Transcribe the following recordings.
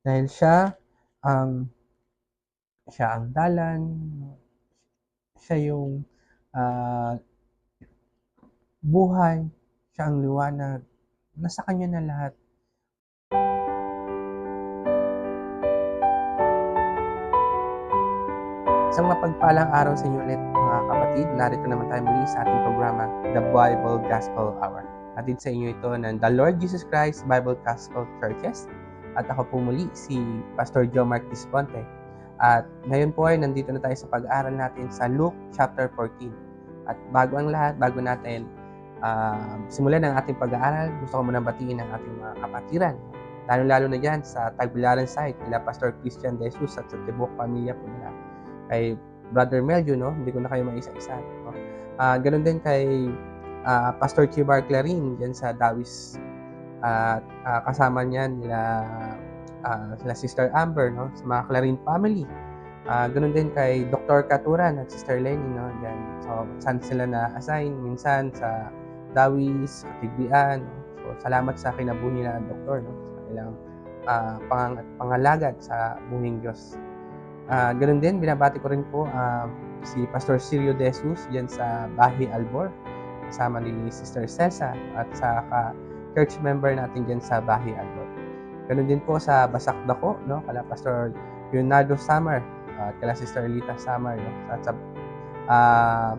Dahil ang siya ang dalan, siya yung, ah, buhay, siya ang liwanag, nasa kanya na lahat. Isang mapagpalang araw sa inyo ulit mga kapatid. Narito naman tayo muli sa ating programa, The Bible Gospel Hour. Hatid sa inyo ito ng The Lord Jesus Christ Bible Gospel Churches. At ako po muli si Pastor Joe Mark Disponte. At ngayon po ay nandito na tayo sa pag-aaral natin sa Luke chapter 14. At bago ang lahat, bago natin simulan ang ating pag-aaral, gusto ko muna batiin ang ating mga kapatiran. Lalo-lalo na dyan sa Tagbilaran site nila Pastor Christian De Jesus at sa Tibok Pamilya po nila. Kay Brother Meljo, no? Hindi ko na kayo maisa-isa. No? Ganun din kay Pastor Chibar Clarin dyan sa Dawis. At kasama niyan sila Sister Amber, no? Sa mga Clarin family. Ganun din kay Dr. Katuran at Sister Lenny, no? Yan. So, saan sila na-assign? Minsan sa Dawis, Katigbian. No? So, salamat sa kinabuhi na Doktor, no? Sa kanilang pangalagad sa buhing Diyos. Ganun din, binabati ko rin po si Pastor Sirio De Jesus dyan sa Bahi Albor, kasama ni Sister Cesa at sa church member natin dyan sa Bahi Albor. Ganun din po sa Basak Dako, no? Kala Pastor Leonardo Samar at kala Sister Lita Samar, no? At sa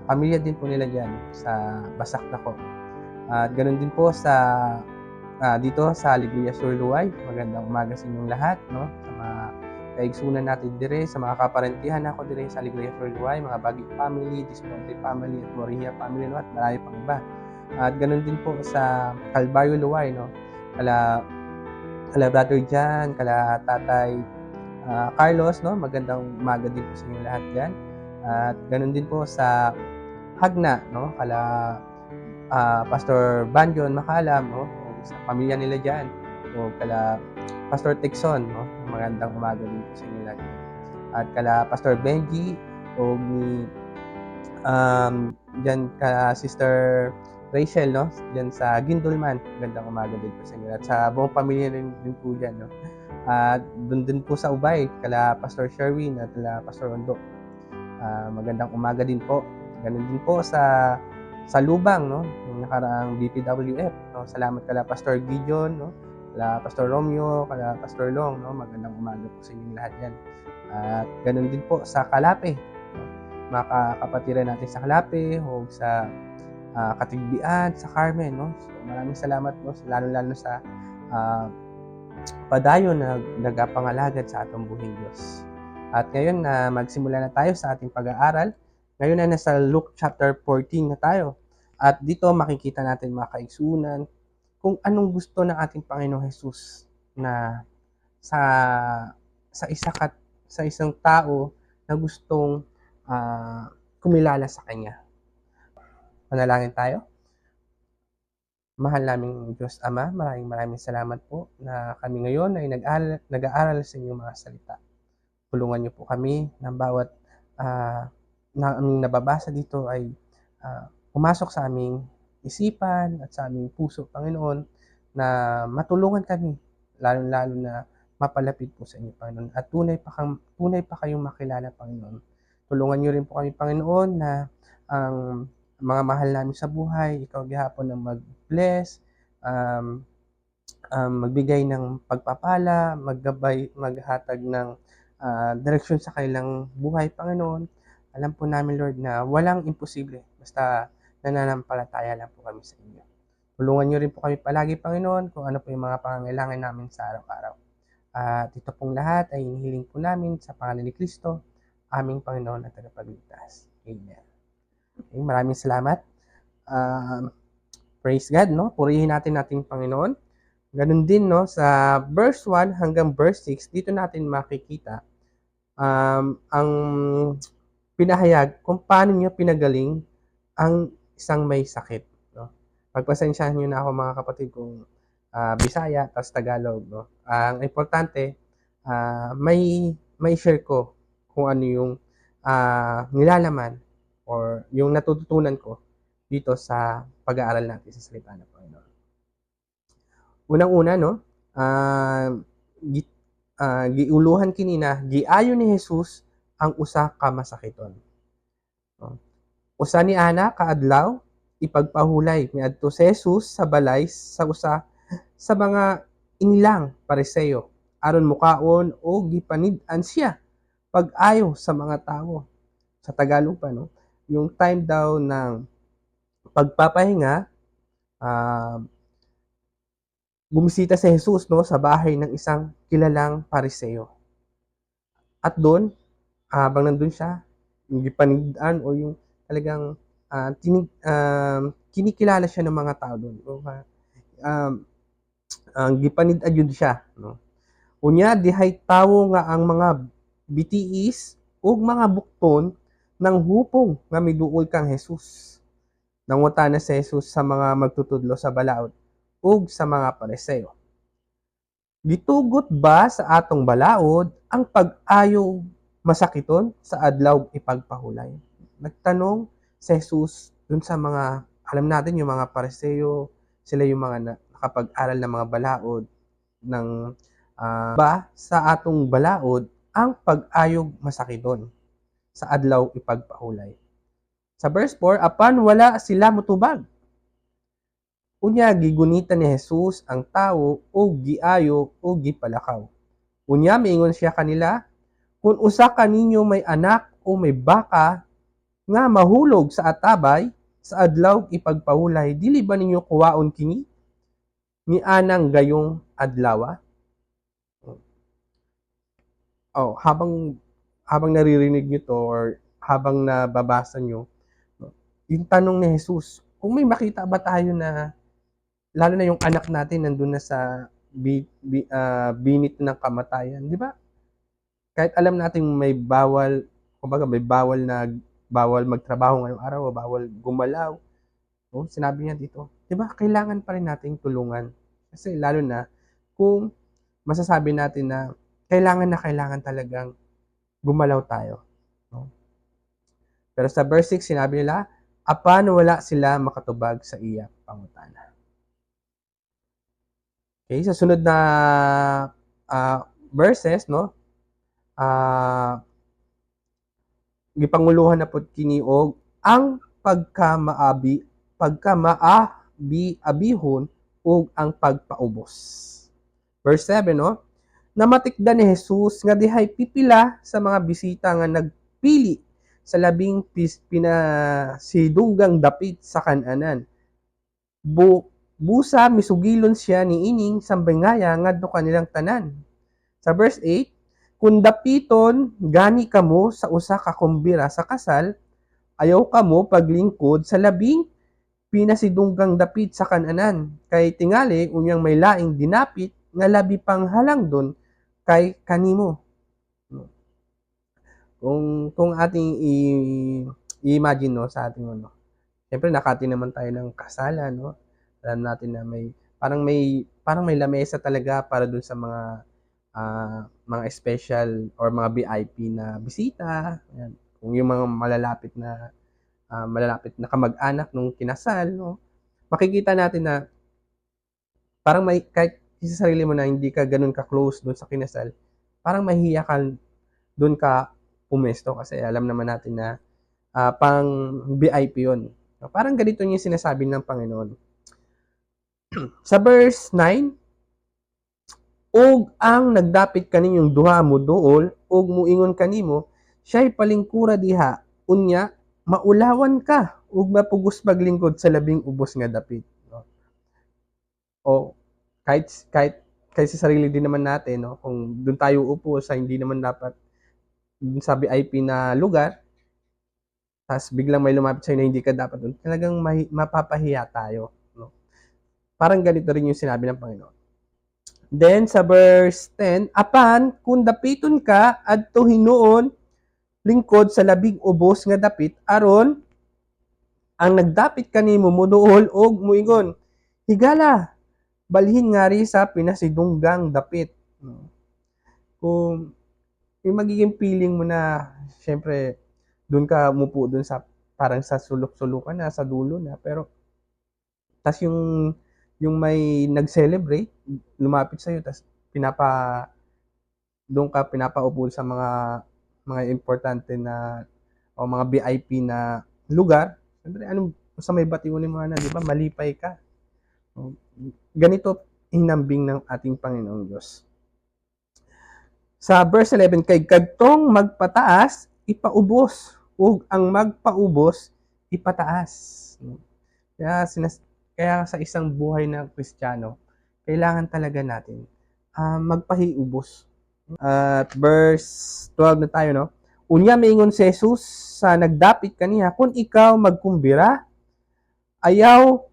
pamilya din po nila dyan sa Basak Dako. At ganun din po sa dito sa Alegria Sur Luay. Magandang umaga sa inyong lahat, no? Sa mga kaigsunan natin dire, sa mga kaparentihan ako dire sa Alegria Sur Luay, mga Bagit family, Disponte family, at Moria family, no? At marami pang iba. At ganun din po sa Calvario Luay, no? Kala Brother Jan, kala Tatay Carlos, no? Magandang umaga din po sa inyong lahat dyan. At ganun din po sa Hagna, no? Kala Pastor Banjon Makalam, no? O sa pamilya nila dyan. O kala Pastor Texon, no? Magandang umaga din po sa inyo lahat. At kala Pastor Benji o ni dyan ka Sister Rachel, no? Dyan sa Gindulman. Magandang umaga din po sa inyo. At sa buong pamilya rin po dyan, no? At doon din po sa Ubay, kala Pastor Sherwin at kala Pastor Ondo. Magandang umaga din po. Ganun din po sa Lubang, no? Yung nakaraang BPWF, no? Salamat kala Pastor Gideon, no? Kala Pastor Romeo, kala Pastor Long, no? Magandang umaga po sa inyong lahat yan. At ganun din po sa Kalape, no? Mga kapatiran natin sa Kalape o sa Katigbian, sa Carmen, no? So, maraming salamat po, lalo-lalo sa padayon na nagapangalagad sa atong buhing Diyos. At ngayon na magsimula na tayo sa ating pag-aaral. Ngayon ay nasa Luke chapter 14 na tayo. At dito makikita natin mga kaigsunan kung anong gusto ng ating Panginoong Jesus na sa sa isang tao na gustong kumilala sa Kanya. Manalangin tayo. Mahal naming Diyos Ama, maraming salamat po na kami ngayon ay nag-aaral sa inyong mga salita. Tulungan niyo po kami ng bawat na aming nababasa dito ay pumasok sa aming isipan at sa aming puso, Panginoon, na matulungan kami, lalo-lalo na mapalapit po sa inyo, Panginoon, at tunay pa kayong makilala, Panginoon. Tulungan niyo rin po kami, Panginoon, na ang mga mahal namin sa buhay, ikaw gihapon na mag-bless, magbigay ng pagpapala, maghatag ng direksyon sa kanilang buhay, Panginoon. Alam po namin, Lord, na walang imposible, basta nananampalataya lang po kami sa inyo. Tulungan niyo rin po kami palagi, Panginoon, kung ano po yung mga pangangailangan namin sa araw-araw. At ito pong lahat ay hinihiling po namin sa pangalan ni Kristo, aming Panginoon at Tagapagligtas. Amen. Okay, maraming salamat. Praise God, no? Purihin natin ating Panginoon. Ganun din, no? Sa verse 1 hanggang verse 6, dito natin makikita ang pinahayag kung paano niya pinagaling ang isang may sakit, no? Pagpasensyahan niyo na ako mga kapatid kung Bisaya tas Tagalog, no? Ang importante may share ko kung ano yung nilalaman or yung natututunan ko dito sa pag-aaral natin sa salita ng Panginoon. Unang-una, no? giuluhan kinina giayo ni Jesus ang usa ka masakiton. Usa ni ana kaadlaw ipagpahulay miadto si Jesus sa balay sa usa sa mga inilang Pariseo aron mukaon o gipanid-an siya pag-ayo sa mga tawo. Sa Tagalog pa, no? Yung time daw ng pagpapahinga, bumisita si Jesus, no, sa bahay ng isang kilalang Pariseo. At doon, habang nandun siya, yung gipanid-an o yung talagang kinikilala siya ng mga tao doon. Ang gipanid-an yun siya, no? Unya dihay tawo nga ang mga bitiis ug mga bukton ng hupong nga miduol kang Jesus. Nangutana si Jesus sa mga magtutudlo sa balaod ug sa mga Pariseo. Gitugot ba sa atong balaod ang pag-ayo masakiton sa adlaw ipagpahulay? Nagtanong si Jesus dun sa mga, alam natin yung mga Pariseo, sila yung mga nakapag-aral ng mga balaod ng ba sa atong balaod ang pag-ayog masakiton sa adlaw ipagpahulay. Sa verse 4, apan wala sila mutubag. Unya gigunita ni Jesus ang tawo o giayo o gipalakaw. Unya miingon siya kanila, kung usa kaninyo may anak o may baka nga mahulog sa atabay sa adlaw ipagpahulay, dili ba ninyo kuwaon kini ni anang gayong adlawa? Habang naririnig nyo to or habang nababasa nyo, yung tanong ni Jesus, kung may makita ba tayo na, lalo na yung anak natin nandun na sa binit ng kamatayan, di ba? Kahit alam natin may bawal, kumbaga may bawal magtrabaho ngayong araw, o bawal gumalaw. Sinabi niya dito, di ba, kailangan pa rin nating tulungan. Kasi lalo na kung masasabi natin na kailangan talagang gumalaw tayo. No? Pero sa verse 6, sinabi nila, apan wala sila makatubag sa iya pangutana. Okay, sa sunod na verses, no? Gipanguluhan na pod kini og ang pagkamaabihon og ang pagpaubos. Verse 7, no? Namatikdan ni Jesus nga dihay pipila sa mga bisita nga nagpili sa labing pinasidunggang dapit sa kananan. Busa misugilon siya ni ining sambengaya ngadto kanilang tanan. Sa verse 8, kung dapiton gani kamo sa usa ka kumbira sa kasal, ayaw kamo paglingkod sa labing pinasidunggang dapit sa kananan. Kay tingali unyang may laing dinapit nga labi pang halangdon kay kanimo. Kung ating i-imagine, no, sa ating ano, siyempre nakati naman tayo ng kasalan, no? Alam natin na parang may lamesa talaga para dun sa mga special or mga VIP na bisita. Ayan. Kung yung mga malalapit na kamag-anak nung kinasal, no? Makikita natin na parang may, kahit sa sarili mo na hindi ka ganun ka-close dun sa kinasal, parang mahihiya ka dun ka pumesto kasi alam naman natin na pang VIP yun. Parang ganito yung sinasabi ng Panginoon. Sa verse 9, og ang nagdapit kaninyong duha mo duol, og muingon kanimo, siya'y palingkura diha, unya, maulawan ka, ug mapugos paglingkod sa labing ubos nga dapit. O kahit sa sarili din naman natin, no, kung doon tayo upo sa hindi naman dapat sa VIP na lugar, tapos biglang may lumapit sa'yo na hindi ka dapat doon, talagang mapapahiya tayo. No? Parang ganito rin yung sinabi ng Panginoon. Then sa verse 10, apan kung dapiton ka adto hinuon lingkod sa labing ubos nga dapit aron ang nagdapit kanimo moduol og muingon, higala balhin ngari sa pinasidunggang dapit. Kung yung magiging feeling mo na syempre doon ka umupo doon sa parang sa sulok-sulukan na sa dulo na, pero tas yung may nag-celebrate lumapit sa iyo tas doon ka pinapaupo sa mga importante na o mga VIP na lugar. Siyempre, anong sa may batiunin mo na, di ba? Malipay ka. Ganito hinambing ng ating Panginoong Diyos. Sa verse 11, kay kadtong magpataas, ipaubos, ug ang magpaubos, ipataas. Kaya, kaya sa isang buhay ng Kristiyano, kailangan talaga natin magpahiubos. At verse 12 na tayo, no? Unya maingon si Jesus sa nagdapit kaniya, kung ikaw magkumbira, ayaw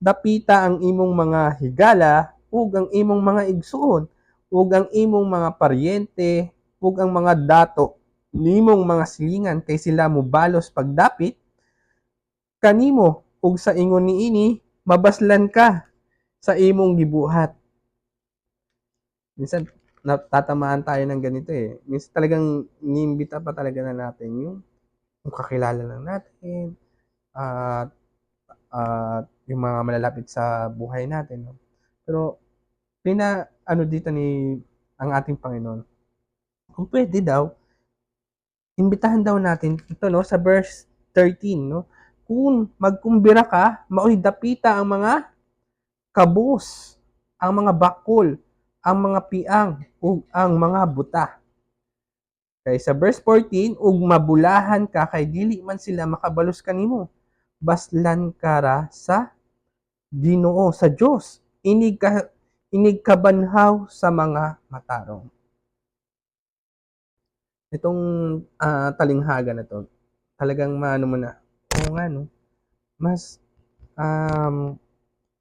dapita ang imong mga higala, ug ang imong mga igsuon, ug ang imong mga paryente, ug ang mga dato, nimong mga silingan, kay sila mo balos pagdapit, kanimo, ug sa ingon niini, mabaslan ka sa imong gibuhat. Minsan, natatamaan tayo ng ganito eh. Minsan talagang niimbita pa talaga na natin yung kakilala lang natin, at yung mga malalapit sa buhay natin. No? Pero, ano dito ang ating Panginoon, kung pwede daw, imbitahan daw natin ito, no, sa verse 13, no? Kung magkumbira ka, maoy dapita ang mga kabus, ang mga bakol, ang mga piang, ug ang mga buta. Kay sa verse 14, ug mabulahan ka kay dili man sila makabalos kanimo. Baslan kara sa Ginoo, sa Dios. Inig kabanhaw sa mga matarong. Itong talinghaga na to, talagang maano mo na, oo nga no, mas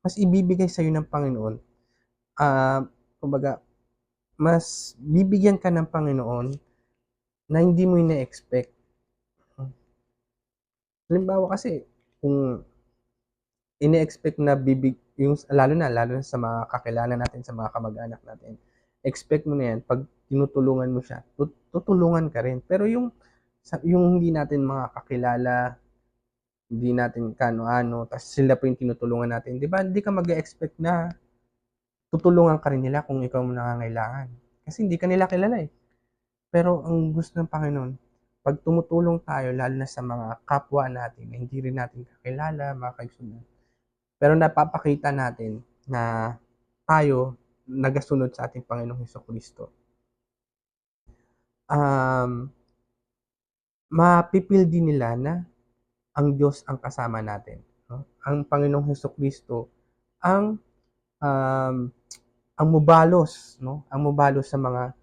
mas ibibigay sa iyo ng Panginoon. Kumbaga, mas bibigyan ka ng Panginoon na hindi mo ina-expect. Halimbawa kasi, kung ine-expect na lalo na sa mga kakilala natin, sa mga kamag-anak natin, expect mo na yan, pag tinutulungan mo siya, tutulungan ka rin. Pero yung hindi natin mga kakilala, hindi natin kano-ano, tapos sila po yung tinutulungan natin, di ba? Hindi ka mag-expect na tutulungan ka rin nila kung ikaw mo nangangailangan. Kasi hindi ka nila kilala eh. Pero ang gusto ng Panginoon, pag tumutulong tayo, lalo na sa mga kapwa natin, na hindi rin natin kakilala, mga kaibigan, pero napapakita natin na tayo nagasunod sa ating Panginoong Hesukristo. Mapipil din nila na ang Diyos ang kasama natin. No? Ang Panginoong Hesukristo ang mubalos, no? Ang mubalos sa mga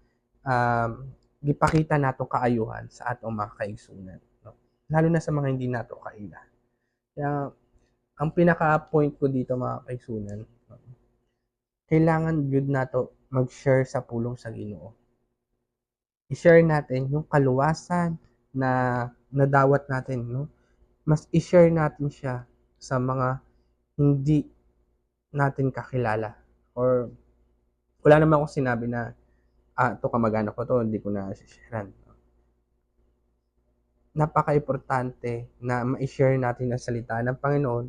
gipakita nato kaayuhan sa atong mga kaigsunan, no? Lalo na sa mga hindi nato kaila. Kaya ang pinaka-point ko dito mga kaigsunan, no? Kailangan jud nato mag-share sa pulong sa Ginoo. I-share natin yung kaluwasan na nadawat natin, no? Mas i-share natin siya sa mga hindi natin kakilala, or wala naman akong sinabi na ito kamag-anak ko to, hindi ko na sharean. Napaka-importante na ma-share natin ang salita ng Panginoon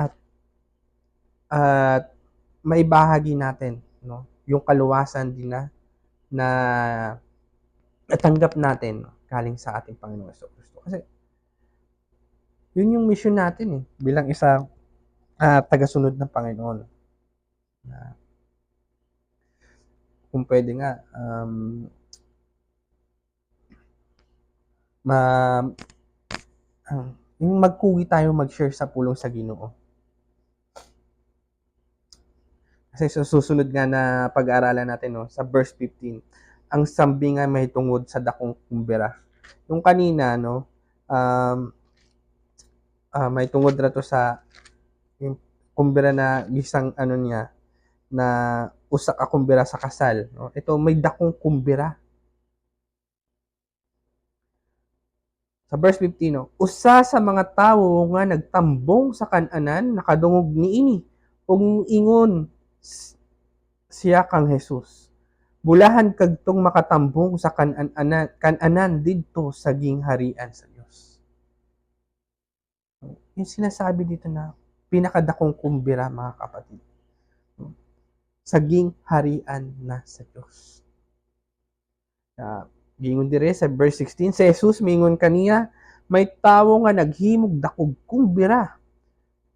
at maibahagi natin, no, yung kaluwasan din na natanggap natin, no, galing sa ating Panginoong Jesucristo. Kasi yun yung mission natin eh, bilang isang tagasunod ng Panginoon. Kung pwede nga, yung magkugi tayo mag-share sa pulong sa Ginoo. Kasi susunod nga na pag-aaralan natin, no, sa verse 15, ang sambi nga may tungod sa dakong kumbira. Yung kanina, no, may tungod na to sa yung kumbira na isang ano niya, na usak a kumbira sa kasal. No? Ito, may dakong kumbira. Sa verse 15, no, usa sa mga tawo nga nagtambong sa kananan, nakadungog niini, ug ingon siya kang Jesus. Bulahan kagtong makatambong sa kananan didto sa gingharian sa Dios. Yung sinasabi dito na pinakadakong kumbira, mga kapatid, sa gingharian na sa Dios. Gingon dire sa verse 16, si Jesus mingon kaniya, may tawo nga naghimog dakog kumbira,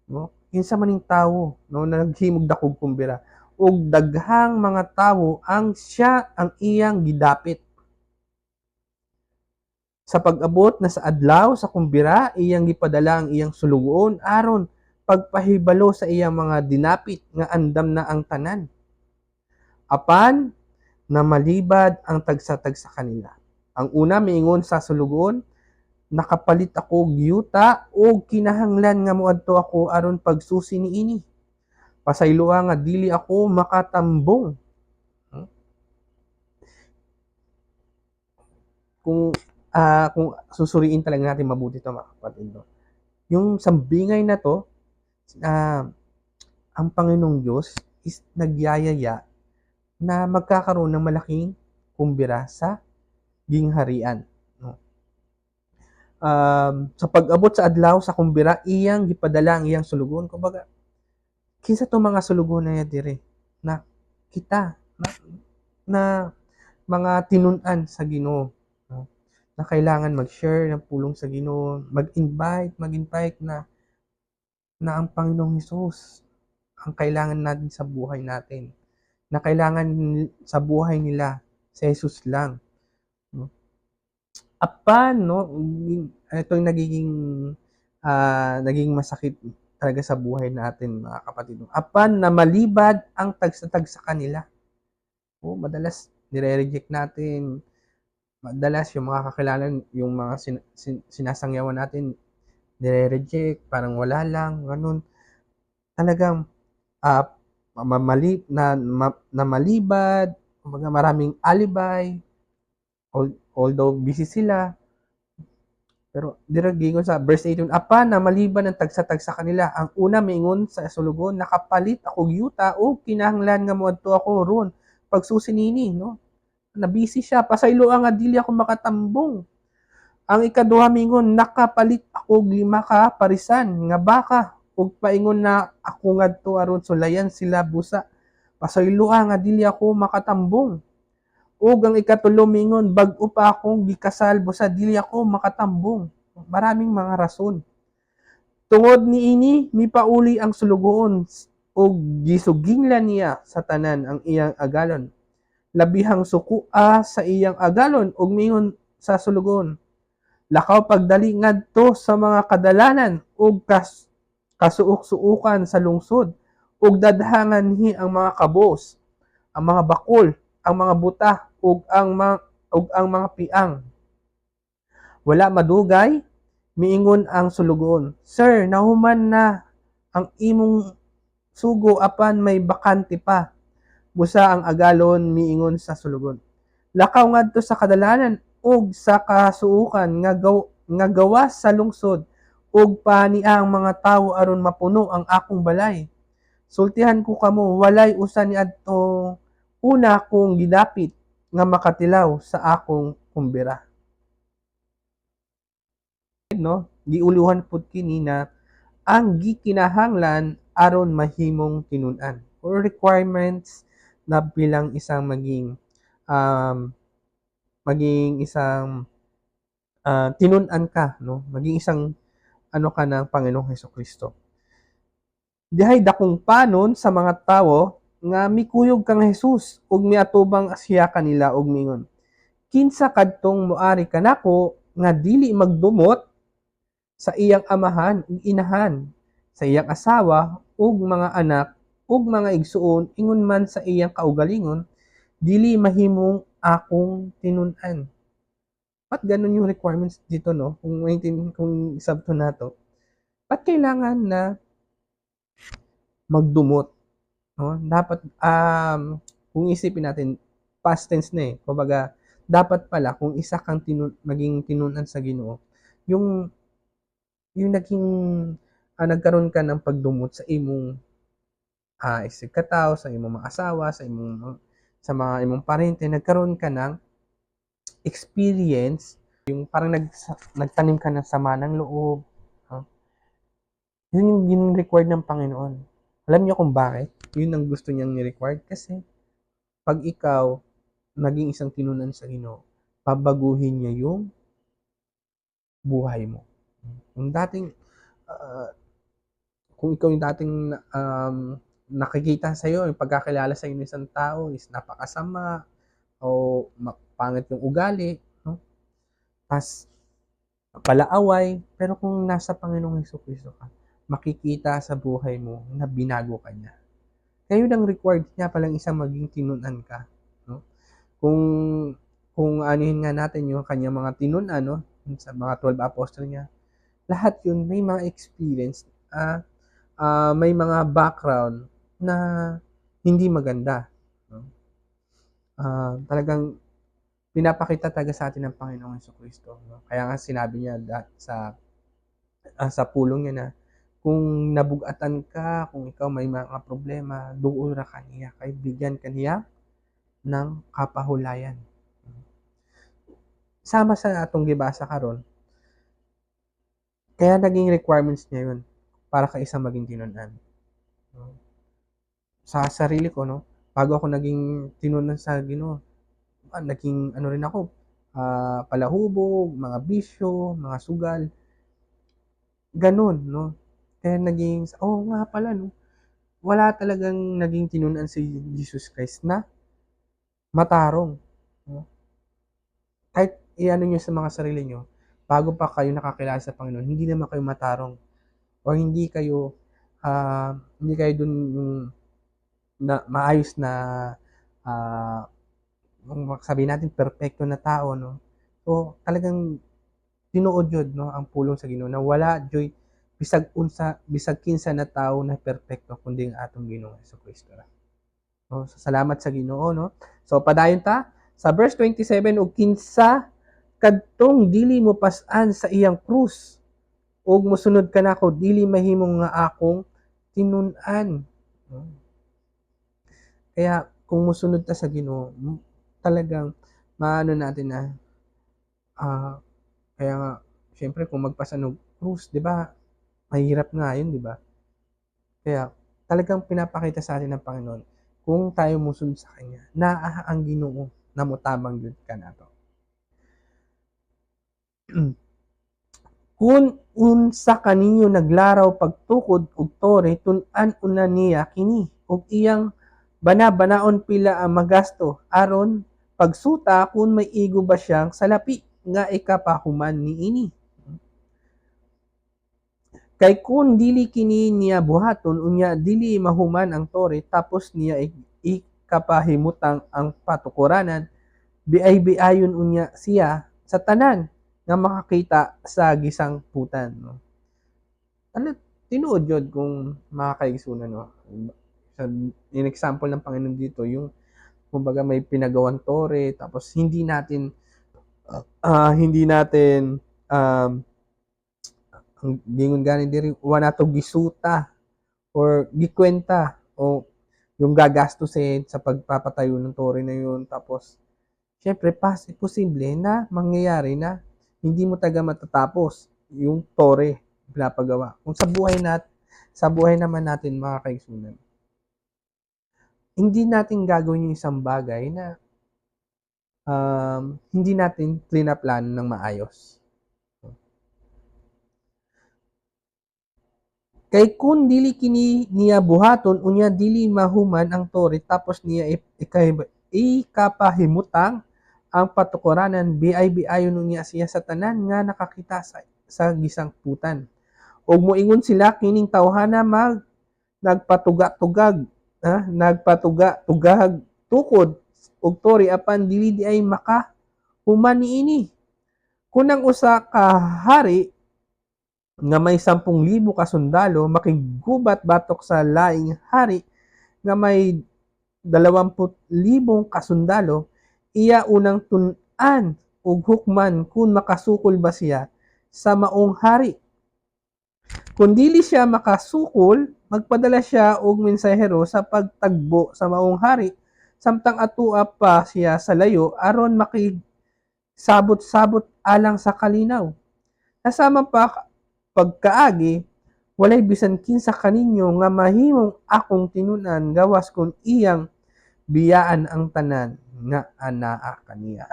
no? Kinsa maning tawo, no, na naghimog dakog kumbira, ug daghang mga tawo ang siya ang iyang gidapit. Sa pag-abot na sa adlaw sa kumbira, iyang gipadala ang iyang sulugoon aron pagpahibalo sa iyang mga dinapit nga andam na ang tanan. Apan na malibad ang tagsa-tagsa kanila. Ang una miingon sa sulugoon, nakapalit ako yuta o kinahanglan nga moadto ako aron pagsusi niini. Pasayloa nga dili ako makatambong. Kung kung susuriin talaga natin mabuti to mga kapatid, no? Yung sambingay na to, ang Panginoong Diyos is nagyayaya na magkakaroon ng malaking kumbira sa gingharian, no? Sa pag-abot sa adlaw sa kumbira, iyang gipadala ang iyang sulugon. Kumbaga, kinsa to mga sulugon na dire na kita na mga tinun-an sa Ginoo, no? Na kailangan mag-share ng pulong sa Ginoo, mag-invite na ang Panginoong Hesus ang kailangan natin sa buhay natin. Na kailangan sa buhay nila si Jesus lang, no? Apan, no, ito yung naging masakit talaga sa buhay natin mga kapatid. Apan na malibad ang tagsa-tag sa kanila. Madalas nire-reject natin. Madalas yung mga kakilala, yung mga sinasangyawan natin, nire-reject, parang wala lang, ganun. Talagang uh, na malibad, kumbaga maraming alibay, although busy sila. Pero diraggingon sa verse 18, apa na maliban ng tagsa-tag sa kanila, ang una mingon sa sulugon, nakapalit ako yuta o kinahanglan nga moadto ako ron pagsusi nini, no? Nabisi siya, pasaylo nga dili ako makatambong. Ang ikaduha mingon, nakapalit ako 5 ka parisan nga baka ug paingon na ako ngadto aron sulayan sila busa. Pasaylo nga dili ako makatambong. Ug ang ikatulo mingon, bag-o pa akong gikasal busa dili ako makatambong. Maraming mga rason. Tungod niini mipauli ang sulugoon ug gisuginglan niya sa tanan ang iyang agalon. Labihang sukua sa iyang agalon ug mingon sa sulugoon, lakaw pagdali ngadto sa mga kadalanan ug kasuok-suukan sa lungsod ug dadhangan hi ang mga kabos, ang mga bakol, ang mga buta ug ang mga piang. Wala madugay, miingon ang sulugoon, Sir, nahuman na ang imong sugo apan may bakante pa. Busa ang agalon miingon sa sulugon, lakaw ngadto sa kadalanan ug sa kasuukan nga gawas sa lungsod ug paaniang mga tawo aron mapuno ang akong balay. Sultihan ko kamo, walay usa niadto una kong gidapit nga makatilaw sa akong kumbira. No, giuluhan pud kini na ang gikinahanglan aron mahimong tinun-an or requirements na bilang isang maging isang tinun-an ka, no? Maging isang ano ka ng Panginoong Hesukristo. Dihay dakong panon sa mga tawo nga mikuyog kang Jesus ug miatubang siya kanila ug mingon, kinsa kadtong moari kanako nga dili magdumot sa iyang amahan ug inahan, sa iyang asawa ug mga anak ug mga igsuon ingon man sa iyang kaugalingon, dili mahimong akong tinun-an. Ba't ganun yung requirements dito, no? Kung isabto nato, ba't kailangan na magdumot, no? Dapat, kung isipin natin, past tense na eh. Kumbaga, dapat pala, kung isa kang maging tinunan sa Ginoo, yung naging, nagkaroon ka ng pagdumot sa imong isigkataw, sa imong mga asawa, sa mga imong parente, nagkaroon ka ng experience, yung parang nagtanim ka ng sama ng loob. Yun yung required ng Panginoon. Alam niyo kung bakit? Yun ang gusto niyang ni-required kasi pag ikaw naging isang tinunan sa Ginoo, babaguhin niya yung buhay mo. Kung dating, ah, kung ikaw yung dating, nakikita sa'yo, yung pagkakilala sa'yo ng isang tao is napakasama o pangit yung ugali, no? Tas palaaway, pero kung nasa Panginoong Hesukristo ka, makikita sa buhay mo na binago ka niya. Kaya yun ang required niya palang isang maging tinunan ka, no? Kung anuhin nga natin yung kanyang mga tinunan, no, sa mga 12 apostle niya, lahat yun may mga experience, may mga background na hindi maganda, no? Talagang pinapakita talaga sa atin ng Panginoong Hesukristo, no? Kaya nga sinabi niya sa pulong niya na kung nabugatan ka, kung ikaw may mga problema, duura ka niya, kay bigyan ka niya ng kapahulayan. Sama sa atong gibasa karon, kaya naging requirements niya yun para ka isang maging tinunan. No? Sa sarili ko, no, bago ako naging tinunan sa Ginoo, naging ano rin ako, palahubog, mga bisyo, mga sugal, ganun, no. Kaya naging, nga pala, no, wala talagang naging tinunan si Jesus Christ na matarong, no. Kahit iano nyo sa mga sarili nyo, bago pa kayo nakakilala sa Panginoon, hindi naman kayo matarong o hindi kayo dun yung na maayos na, ah, sabihin natin perpekto na tao, no. So talagang tinuod yun, no, ang pulong sa Ginoo na wala joy bisag kinsa na tao na perpekto kundi ang atong Ginoong Hesukristo ra. So salamat sa Ginoo, no. So padayon ta sa verse 27, ug kinsa kadtong dili mo pas-an sa iyang krus ug mosunod ka nako, dili mahimong nga akong tinun-an. No? Kaya kung mosunod ta sa Ginoo, talagang maano natin na, kaya nga siyempre kung magpasa ng krus, 'di ba? Mahirap nga 'yun, 'di ba? Kaya talagang pinapakita sa atin ng Panginoon kung tayo mosunod sa kanya, naa ang Ginoo namotabang jud kanato. Kun unsa kaninyo naglaraw pagtukod og tore, tun-an una niya kini ug iyang bana-banaon pila ang magasto aron pagsuta kung may igo ba siyang salapi nga ikapahuman niini. Kay kun dili kini niya buhaton, unya dili mahuman ang tore, tapos niya ikapahimutang ang patukuranan, biay-biayon unya siya sa tanan nga makakita sa gisangputan. No? Ano, tinuod yun kung makakaigsunan, no? In example ng Panginoon dito, yung kumbaga may pinagawang tore, tapos hindi natin ang gingon gani diri wala nato gisuta or gikwenta o yung gagastusin sa pagpapatayo ng tore na yun. Tapos syempre posible na mangyayari na hindi mo taga matatapos yung tore pinapagawa. Kung sa buhay naman natin mga kaigsunan, hindi natin gagawin yung isang bagay na hindi natin plano ng maayos. Kay kun dili kini niya buhaton, unya dili mahuman ang tore, tapos niya ikapahimutang ang patukuranan, biay-biayon niya siya sa tanan nga nakakita sa gisangputan. Ug moingon sila kining tawhana nagpatuga-tugag tukod og tore apan dili di ay makahuman niini. Kunang usa ka hari nga may 10,000 ka sundalo makigubat batok sa laing hari nga may 20,000 ka sundalo, iya unang tun-an ug hukman kung makasukol ba siya sa maong hari. Kung dili siya makasukol, magpadala siya og mensahero sa pagtagbo sa maong hari, samtang atua pa siya sa layo aron makisabot-sabot alang sa kalinaw. Kasama pa pagkaagi, walay bisan kinsa kaninyo nga mahimong akong tinunan gawas kung iyang biyaan ang tanan nga anaa kaniya.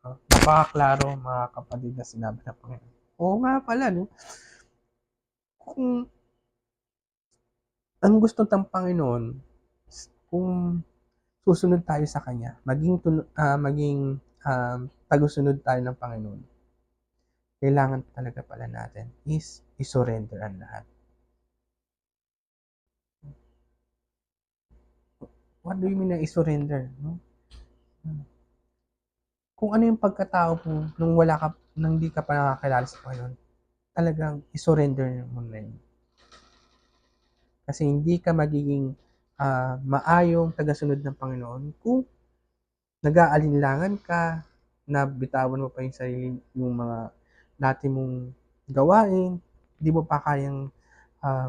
Napakaklaro mga kapatid na sinabi ng Panginoon. Oo nga pala, no? Kung ang gusto ng Panginoon, kung susunod tayo sa Kanya, maging tagusunod tayo ng Panginoon, kailangan talaga pala natin is isurrender ang lahat. What do you mean na isurrender? No? Kung ano yung pagkatao mo nung di ka pa nakakilala sa Panginoon, talagang isurrender mo na yun. Kasi hindi ka magiging maayong tagasunod ng Panginoon kung nag-aalinlangan ka, na bitawan mo pa yung sarili, yung mga dati mong gawain, di mo pa kayang uh,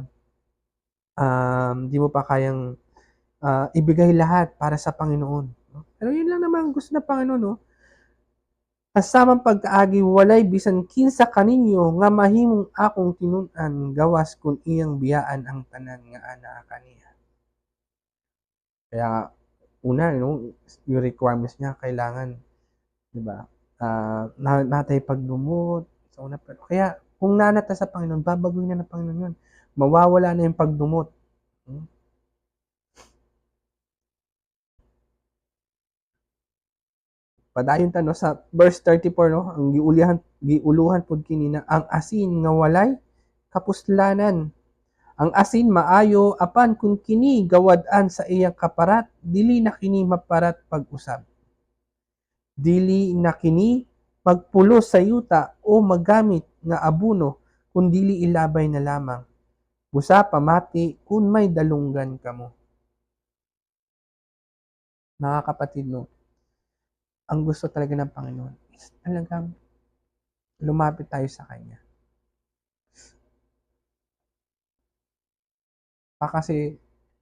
di mo pa kayang ibigay lahat para sa Panginoon. Pero yun lang naman gusto ng Panginoon, no? Kasamang pagkaagi walay bisan kinsa kaninyo nga mahimong akong tinun-an gawas kun iyang biyaan ang tanan nga anaa kaniya. Kaya una, no, yung requirements niya kailangan, di ba? Natay pagdumot. So, kaya kung nanata sa Panginoon, babaguhin na ng Panginoon yun. Mawawala na yung pagdumot. Padayon ta no sa verse 34, no, ang giuluhan pud kini na ang asin nga walay kapuslanan. Ang asin maayo apan kung kini gawad-an sa iyang kaparat, dili na kini maparat pag-usab. Dili na kini magpulos sa yuta o magamit nga abuno, kun dili ilabay na lamang. Busa pamati kun may dalunggan kamo. Mga kapatid, no, ang gusto talaga ng Panginoon is talagang lumapit tayo sa Kanya. Kasi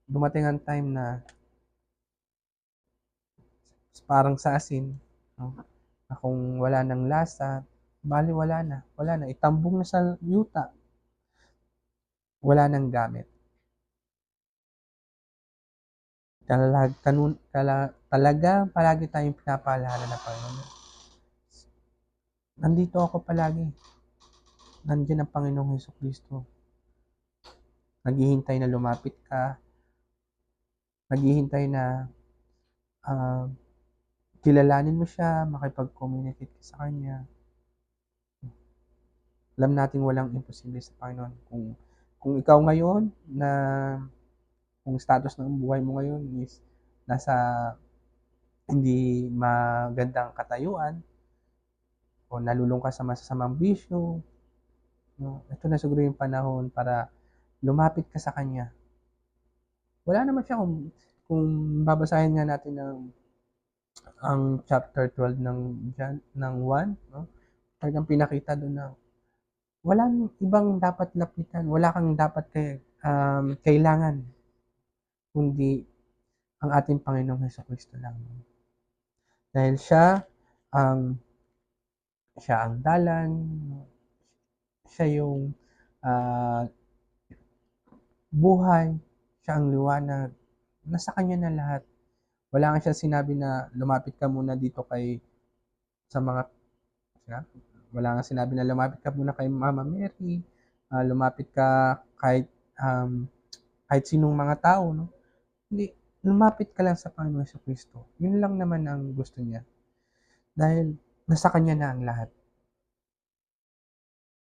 dumating ang time na parang sa asin, no? Na kung wala ng lasa, bali wala na, itambong na sa yuta, wala nang gamit. Talaga palagi tayong pinapaalala ng Panginoon. Nandito ako palagi. Nandiyan ang Panginoong Hesukristo. Naghihintay na lumapit ka. Naghihintay na kilalanin mo siya, makipag-communicate ka sa Kanya. Alam natin walang imposible sa Panginoon. Kung ikaw ngayon na kung status ng buhay mo ngayon is nasa hindi magandang katayuan o nalulung ka sa masasamang bisyo, no, ito na siguro yung panahon para lumapit ka sa Kanya. Wala naman siya kung babasahin nga natin ang chapter 12 ng 1, no? Talagang pinakita doon na walang ibang dapat lapitan, wala kang dapat kailangan kundi ang ating Panginoong Hesukristo lang. Dahil siya ang dalan, siya yung buhay, siya ang liwanag, nasa Kanya na lahat. Wala nga siya sinabi na lumapit ka muna dito sa mga, wala nga sinabi na lumapit ka muna kay Mama Mary, lumapit ka kahit sinong mga tao, no? Hindi, lumapit ka lang sa Panginoon Jesucristo. Yun lang naman ang gusto niya. Dahil nasa Kanya na ang lahat.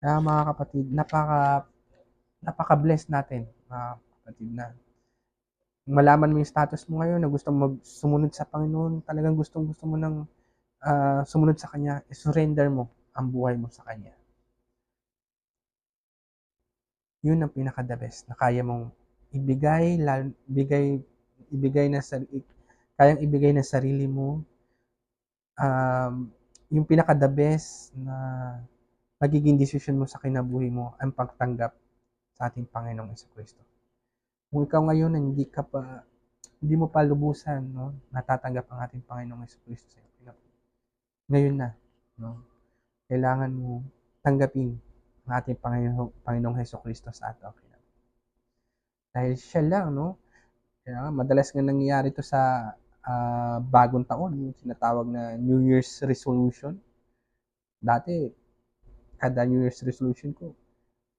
Kaya mga kapatid, napaka-bless natin, mga kapatid, na malaman mo yung status mo ngayon na gusto mo sumunod sa Panginoon, talagang gusto mo ng sumunod sa Kanya, surrender mo ang buhay mo sa Kanya. Yun ang pinaka-the best na kaya mong kayang ibigay na sarili mo. Yung pinaka-the best na magiging decision mo sa kinabuhi mo ang pagtanggap sa ating Panginoong Jesucristo. Kung ikaw ngayon hindi mo pa lubusan, no, natatanggap ang ating Panginoong Jesucristo sa iyo, ngayon na, no, kailangan mo tanggapin ang ating Panginoong Jesucristo sa ato. Dahil siya lang, no, kaya madalas nga nangyayari to sa bagong taon, yung tinatawag na New Year's resolution. Dati, kada New Year's resolution ko,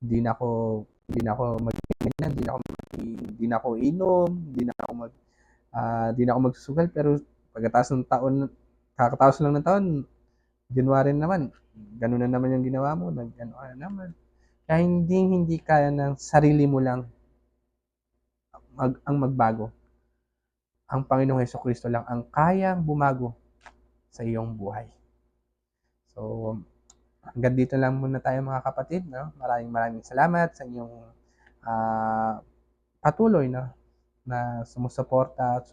hindi na ako magganyan, hindi na ako inom, hindi na ako magsusugal, pero kakatapos lang ng taon, January naman, ganun na naman yung ginawa mo, nag-ano ka na naman. Kaya hindi kaya ng sarili mo lang ang magbago. Ang Panginoong Hesukristo lang ang kayang bumago sa iyong buhay. So, hanggang dito lang muna tayo mga kapatid. No? Maraming salamat sa inyong patuloy na sumusuporta at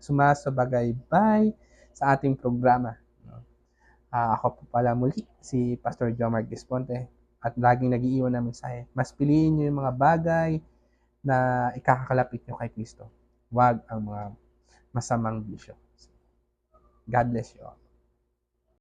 sumasabagaybay sa ating programa. No? Ako po pala muli, si Pastor Jomar Gisponte, at laging nag-iiwan ng mensahe. Mas piliin nyo yung mga bagay na ikakakalapit nyo kay Kristo. Huwag ang mga masamang bisyo. God bless you all.